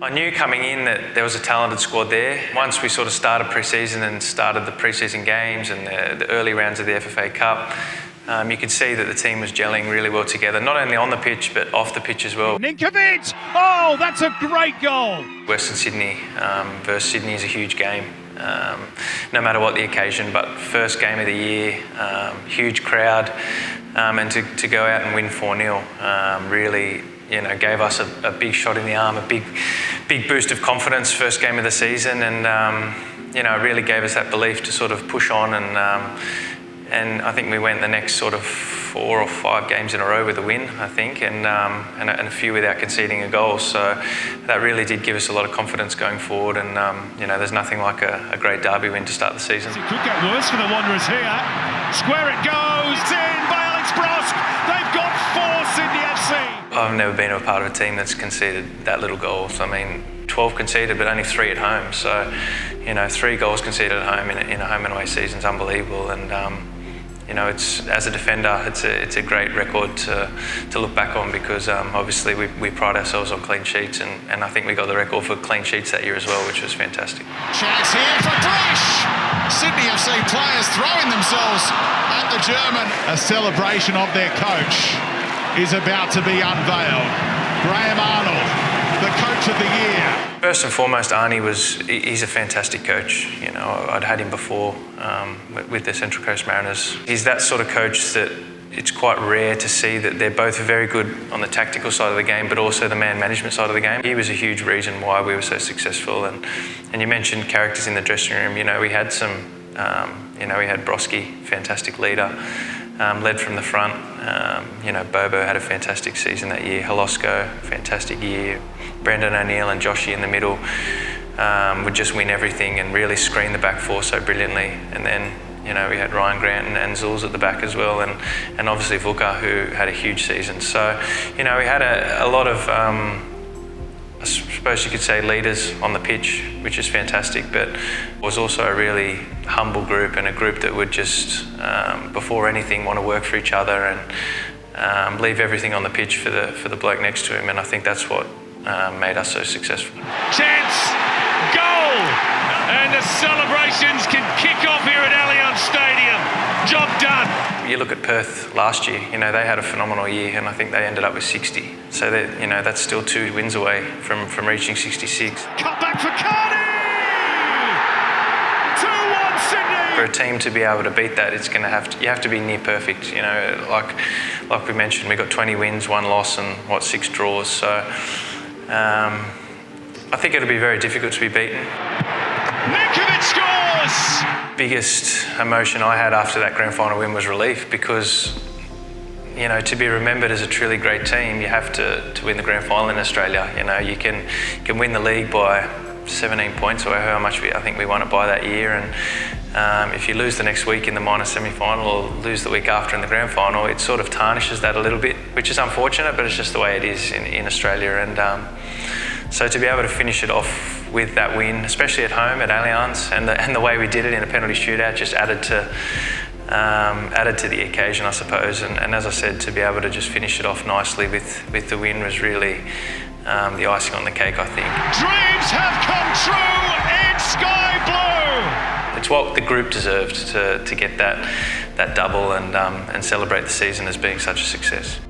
I knew coming in that there was a talented squad there. Once we sort of started pre-season and started the pre-season games and the early rounds of the FFA Cup, you could see that the team was gelling really well together, not only on the pitch but off the pitch as well. Ninkovic! Oh, that's a great goal! Western Sydney versus Sydney is a huge game, no matter what the occasion, but first game of the year, huge crowd, and to go out and win 4-0 really, gave us a big shot in the arm, a big boost of confidence first game of the season, and really gave us that belief to sort of push on, and I think we went the next sort of 4 or 5 games in a row with a win, I think, and a few without conceding a goal. So that really did give us a lot of confidence going forward, and there's nothing like a great derby win to start the season. It could get worse for the Wanderers here. Square it goes, it's in by Alex Brosk. They've got 4, Sydney FC. I've never been a part of a team that's conceded that little goals. I mean, 12 conceded, but only 3 at home. So, 3 goals conceded at home in a home and away season is unbelievable. And it's, as a defender, it's a great record to look back on, because obviously we pride ourselves on clean sheets, and I think we got the record for clean sheets that year as well, which was fantastic. Chance here for Brush! Sydney FC players throwing themselves at the German. A celebration of their coach is about to be unveiled. Graham Arnold, the coach of the year. First and foremost, Arnie he's a fantastic coach. I'd had him before with the Central Coast Mariners. He's that sort of coach that it's quite rare to see that they're both very good on the tactical side of the game, but also the man management side of the game. He was a huge reason why we were so successful. And you mentioned characters in the dressing room. We had some, we had Broski, fantastic leader, led from the front. Bobo had a fantastic season that year. Holosko, fantastic year. Brendan O'Neill and Joshy in the middle would just win everything and really screen the back four so brilliantly. And then, we had Ryan Grant and Zulz at the back as well, and obviously Vuka, who had a huge season. So, we had a lot of, I suppose you could say, leaders on the pitch, which is fantastic, but it was also a really humble group, and a group that would just, before anything, want to work for each other and leave everything on the pitch for the bloke next to him. And I think that's what made us so successful. Chance! Goal! And the celebrations can kick off here at Allianz Stadium. Job done. You look at Perth last year, they had a phenomenal year, and I think they ended up with 60. So that, that's still 2 wins away from reaching 66. Cut back for Carney! 2-1 Sydney! For a team to be able to beat that, you have to be near perfect. Like we mentioned, we got 20 wins, 1 loss, and 6 draws. So I think it'll be very difficult to be beaten. Ninkovic scores! Biggest emotion I had after that grand final win was relief, because to be remembered as a truly great team, you have to win the grand final in Australia. You can win the league by 17 points, or how much I think we won it by that year, and if you lose the next week in the minor semi-final, or lose the week after in the grand final, it sort of tarnishes that a little bit, which is unfortunate, but it's just the way it is in Australia. And so to be able to finish it off with that win, especially at home at Allianz, and the way we did it in a penalty shootout, just added to the occasion, I suppose. And as I said, to be able to just finish it off nicely with the win was really the icing on the cake, I think. Dreams have come true in sky blue. It's what the group deserved to get that double and celebrate the season as being such a success.